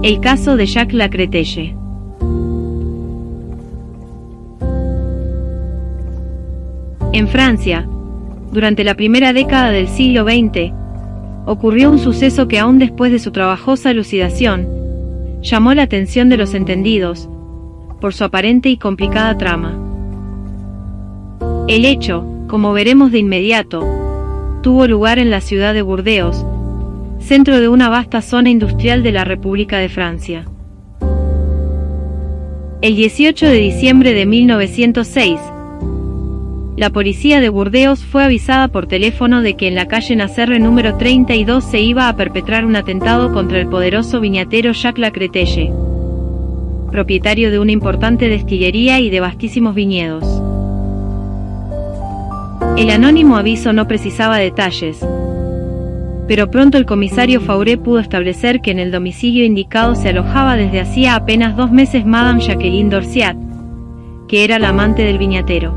El caso de Jacques Lacretelle. En Francia, durante la primera década del siglo XX, ocurrió un suceso que aún después de su trabajosa elucidación, llamó la atención de los entendidos, por su aparente y complicada trama. El hecho, como veremos de inmediato, tuvo lugar en la ciudad de Burdeos, centro de una vasta zona industrial de la República de Francia. El 18 de diciembre de 1906, la policía de Burdeos fue avisada por teléfono de que en la calle Nacerre número 32 se iba a perpetrar un atentado contra el poderoso viñatero Jacques Lacretelle, propietario de una importante destilería y de vastísimos viñedos. El anónimo aviso no precisaba detalles, pero pronto el comisario Fauré pudo establecer que en el domicilio indicado se alojaba desde hacía apenas 2 meses Madame Jacqueline Dorciat, que era la amante del viñatero.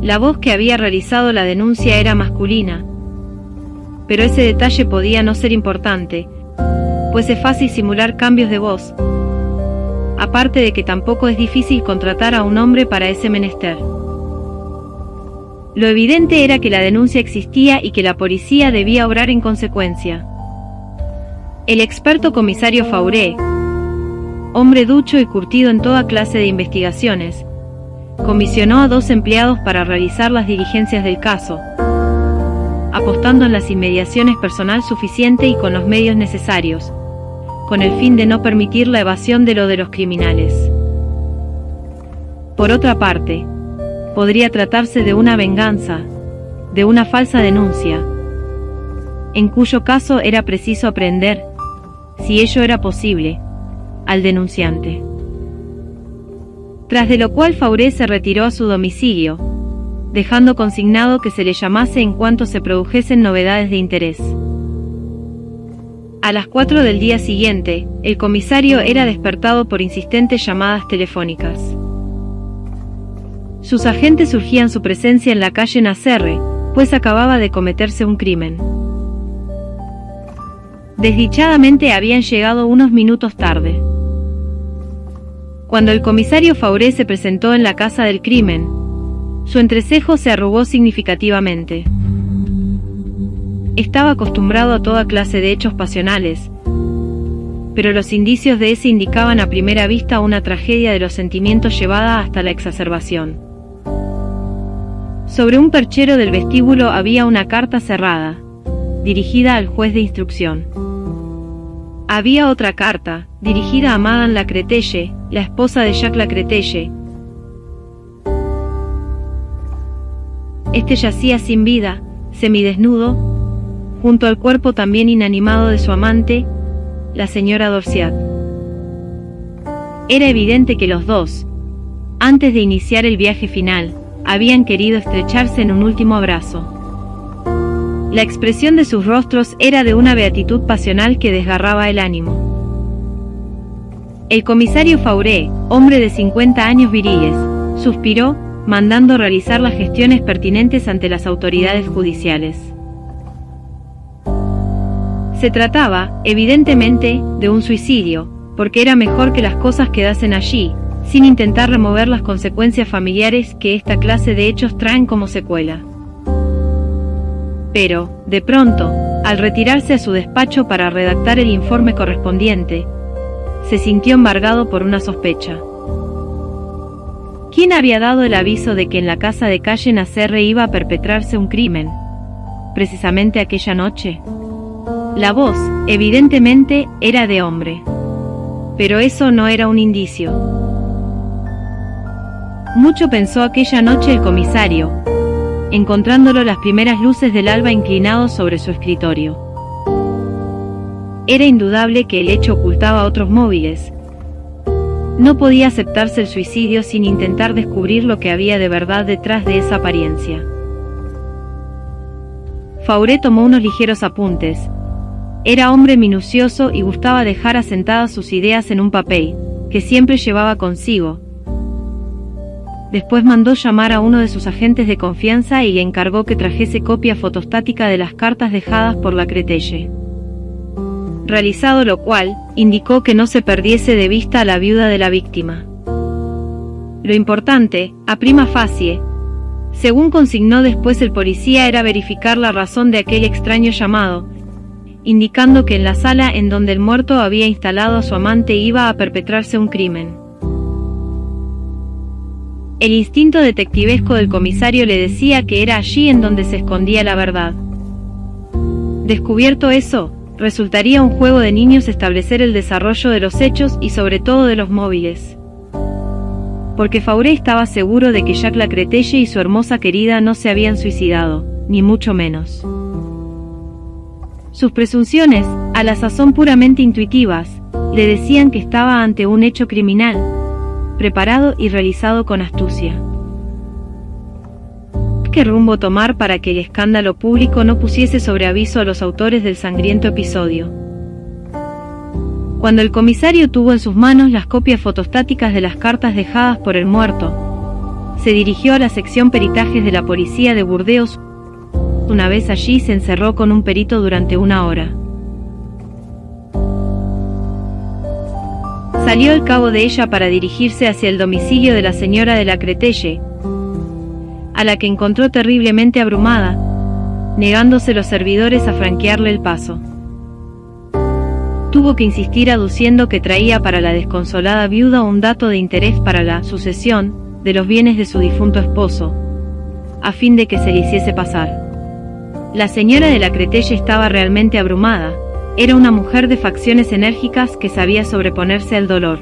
La voz que había realizado la denuncia era masculina, pero ese detalle podía no ser importante, pues es fácil simular cambios de voz, aparte de que tampoco es difícil contratar a un hombre para ese menester. Lo evidente era que la denuncia existía y que la policía debía obrar en consecuencia. El experto comisario Fauré, hombre ducho y curtido en toda clase de investigaciones, comisionó a 2 empleados para realizar las diligencias del caso, apostando en las inmediaciones personal suficiente y con los medios necesarios, con el fin de no permitir la evasión de los criminales. Por otra parte, podría tratarse de una venganza, de una falsa denuncia, en cuyo caso era preciso aprehender, si ello era posible, al denunciante. Tras de lo cual Fauré se retiró a su domicilio, dejando consignado que se le llamase en cuanto se produjesen novedades de interés. A las 4 del día siguiente, el comisario era despertado por insistentes llamadas telefónicas. Sus agentes surgían su presencia en la calle Nacerre, pues acababa de cometerse un crimen. Desdichadamente habían llegado unos minutos tarde. Cuando el comisario Fauré se presentó en la casa del crimen, su entrecejo se arrugó significativamente. Estaba acostumbrado a toda clase de hechos pasionales, pero los indicios de ese indicaban a primera vista una tragedia de los sentimientos llevada hasta la exacerbación. Sobre un perchero del vestíbulo había una carta cerrada, dirigida al juez de instrucción. Había otra carta, dirigida a Madame Lacretelle, la esposa de Jacques Lacretelle. Este yacía sin vida, semidesnudo, junto al cuerpo también inanimado de su amante, la señora Dorciat. Era evidente que los dos, antes de iniciar el viaje final, habían querido estrecharse en un último abrazo. La expresión de sus rostros era de una beatitud pasional que desgarraba el ánimo. El comisario Fauré, hombre de 50 años viriles, suspiró, mandando realizar las gestiones pertinentes ante las autoridades judiciales. Se trataba, evidentemente, de un suicidio, porque era mejor que las cosas quedasen allí, sin intentar remover las consecuencias familiares que esta clase de hechos traen como secuela. Pero, de pronto, al retirarse a su despacho para redactar el informe correspondiente, se sintió embargado por una sospecha. ¿Quién había dado el aviso de que en la casa de calle Nacerre iba a perpetrarse un crimen, precisamente aquella noche? La voz, evidentemente, era de hombre. Pero eso no era un indicio. Mucho pensó aquella noche el comisario, encontrándolo las primeras luces del alba inclinado sobre su escritorio. Era indudable que el hecho ocultaba otros móviles. No podía aceptarse el suicidio sin intentar descubrir lo que había de verdad detrás de esa apariencia. Fauré tomó unos ligeros apuntes. Era hombre minucioso y gustaba dejar asentadas sus ideas en un papel, que siempre llevaba consigo. Después mandó llamar a uno de sus agentes de confianza y le encargó que trajese copia fotostática de las cartas dejadas por Lacretelle. realizado lo cual, indicó que no se perdiese de vista a la viuda de la víctima. Lo importante, a prima facie, según consignó después el policía, era verificar la razón de aquel extraño llamado, indicando que en la sala en donde el muerto había instalado a su amante iba a perpetrarse un crimen. El instinto detectivesco del comisario le decía que era allí en donde se escondía la verdad. Descubierto eso, resultaría un juego de niños establecer el desarrollo de los hechos y sobre todo de los móviles. Porque Fauré estaba seguro de que Jacques Lacretelle y su hermosa querida no se habían suicidado, ni mucho menos. Sus presunciones, a la sazón puramente intuitivas, le decían que estaba ante un hecho criminal, preparado y realizado con astucia. ¿Qué rumbo tomar para que el escándalo público no pusiese sobre aviso a los autores del sangriento episodio? Cuando el comisario tuvo en sus manos las copias fotostáticas de las cartas dejadas por el muerto, se dirigió a la sección peritajes de la policía de Burdeos. Una vez allí se encerró con un perito durante 1 hora. Salió al cabo de ella para dirigirse hacia el domicilio de la señora de Lacretelle, a la que encontró terriblemente abrumada, negándose los servidores a franquearle el paso. Tuvo que insistir aduciendo que traía para la desconsolada viuda un dato de interés para la sucesión de los bienes de su difunto esposo, a fin de que se le hiciese pasar. La señora de Lacretelle estaba realmente abrumada. Era una mujer de facciones enérgicas que sabía sobreponerse al dolor.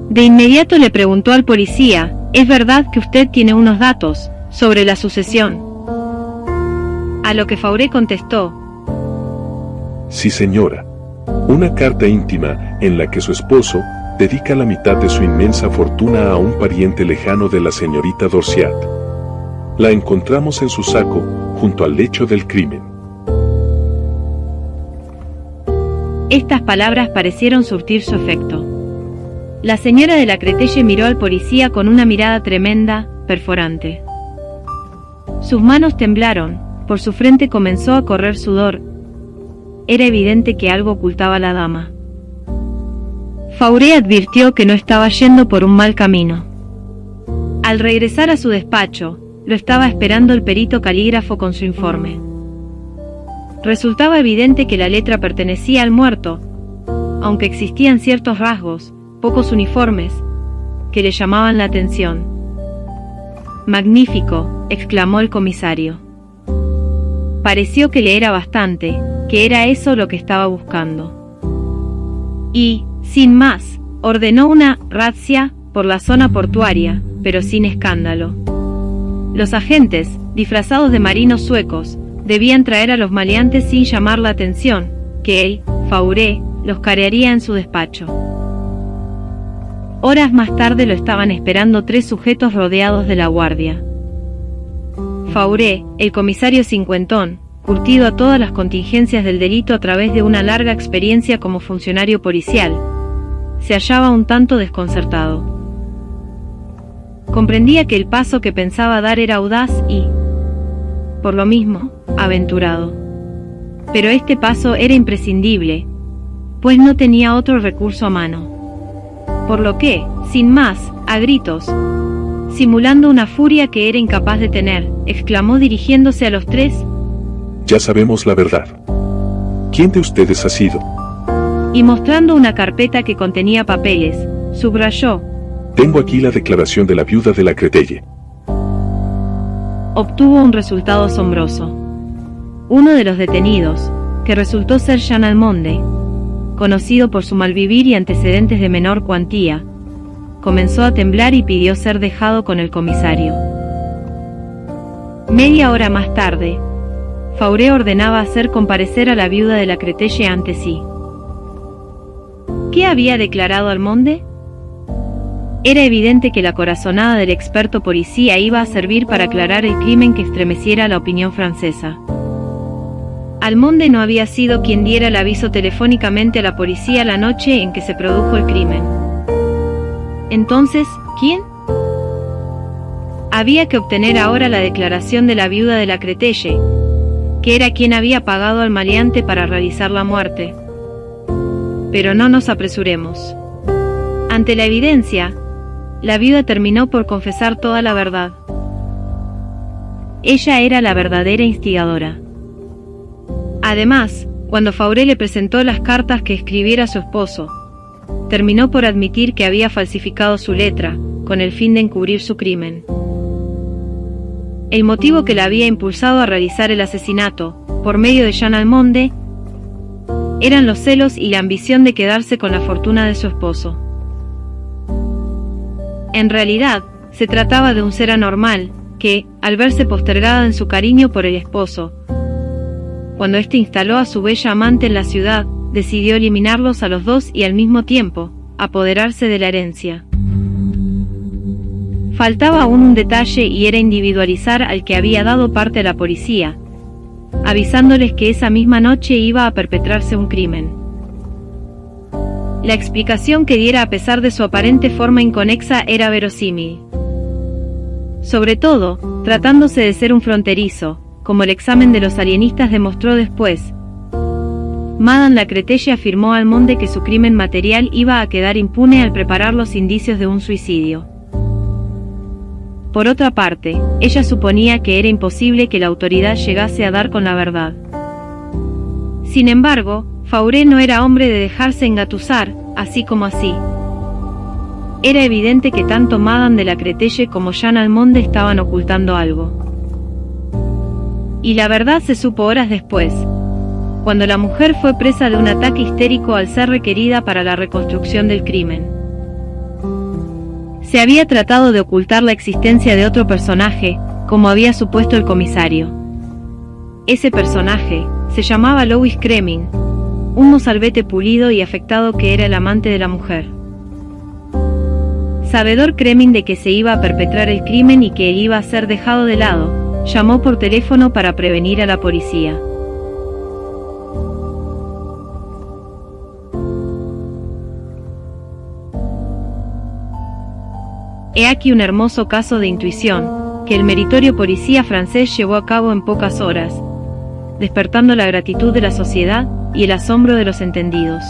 De inmediato le preguntó al policía: ¿es verdad que usted tiene unos datos sobre la sucesión? A lo que Fauré contestó: sí, señora. Una carta íntima en la que su esposo dedica la mitad de su inmensa fortuna a un pariente lejano de la señorita Dorciat. La encontramos en su saco, junto al lecho del crimen. Estas palabras parecieron surtir su efecto. La señora de Lacretelle miró al policía con una mirada tremenda, perforante. Sus manos temblaron, por su frente comenzó a correr sudor. Era evidente que algo ocultaba la dama. Fauré advirtió que no estaba yendo por un mal camino. Al regresar a su despacho, lo estaba esperando el perito calígrafo con su informe. Resultaba evidente que la letra pertenecía al muerto, aunque existían ciertos rasgos, pocos uniformes, que le llamaban la atención. «Magnífico», exclamó el comisario. Pareció que le era bastante, que era eso lo que estaba buscando. Y, sin más, ordenó una razzia por la zona portuaria, pero sin escándalo. Los agentes, disfrazados de marinos suecos, debían traer a los maleantes sin llamar la atención, que él, Fauré, los carearía en su despacho. Horas más tarde lo estaban esperando 3 sujetos rodeados de la guardia. Fauré, el comisario cincuentón, curtido a todas las contingencias del delito a través de una larga experiencia como funcionario policial, se hallaba un tanto desconcertado. Comprendía que el paso que pensaba dar era audaz y, por lo mismo, aventurado. Pero este paso era imprescindible, pues no tenía otro recurso a mano. Por lo que, sin más, a gritos, simulando una furia que era incapaz de tener, exclamó dirigiéndose a los 3: ya sabemos la verdad. ¿Quién de ustedes ha sido? Y mostrando una carpeta que contenía papeles, subrayó: tengo aquí la declaración de la viuda de Lacretelle. Obtuvo un resultado asombroso. Uno de los detenidos, que resultó ser Jean Almonde, conocido por su malvivir y antecedentes de menor cuantía, comenzó a temblar y pidió ser dejado con el comisario. Media hora más tarde, Fauré ordenaba hacer comparecer a la viuda de Lacretelle ante sí. ¿Qué había declarado Almonde? Era evidente que la corazonada del experto policía iba a servir para aclarar el crimen que estremeciera a la opinión francesa. Almonde no había sido quien diera el aviso telefónicamente a la policía la noche en que se produjo el crimen. Entonces, ¿quién? Había que obtener ahora la declaración de la viuda de Lacretelle, que era quien había pagado al maleante para realizar la muerte. Pero no nos apresuremos. Ante la evidencia, la viuda terminó por confesar toda la verdad. Ella era la verdadera instigadora. Además, cuando Fauré le presentó las cartas que escribiera a su esposo, terminó por admitir que había falsificado su letra, con el fin de encubrir su crimen. El motivo que la había impulsado a realizar el asesinato, por medio de Jean Almonde, eran los celos y la ambición de quedarse con la fortuna de su esposo. En realidad, se trataba de un ser anormal, que, al verse postergada en su cariño por el esposo, cuando éste instaló a su bella amante en la ciudad, decidió eliminarlos a los dos y al mismo tiempo, apoderarse de la herencia. Faltaba aún un detalle y era individualizar al que había dado parte a la policía, avisándoles que esa misma noche iba a perpetrarse un crimen. La explicación que diera a pesar de su aparente forma inconexa era verosímil. Sobre todo, tratándose de ser un fronterizo, como el examen de los alienistas demostró después. Madame Lacretelle afirmó a Almonde que su crimen material iba a quedar impune al preparar los indicios de un suicidio. Por otra parte, ella suponía que era imposible que la autoridad llegase a dar con la verdad. Sin embargo, Fauré no era hombre de dejarse engatusar, así como así. Era evidente que tanto Madame de Lacretelle como Jean Almonde estaban ocultando algo. Y la verdad se supo horas después, cuando la mujer fue presa de un ataque histérico al ser requerida para la reconstrucción del crimen. Se había tratado de ocultar la existencia de otro personaje, como había supuesto el comisario. Ese personaje se llamaba Louis Cremin, un mozalbete pulido y afectado que era el amante de la mujer. Sabedor Cremin de que se iba a perpetrar el crimen y que él iba a ser dejado de lado, llamó por teléfono para prevenir a la policía. He aquí un hermoso caso de intuición, que el meritorio policía francés llevó a cabo en pocas horas, despertando la gratitud de la sociedad y el asombro de los entendidos.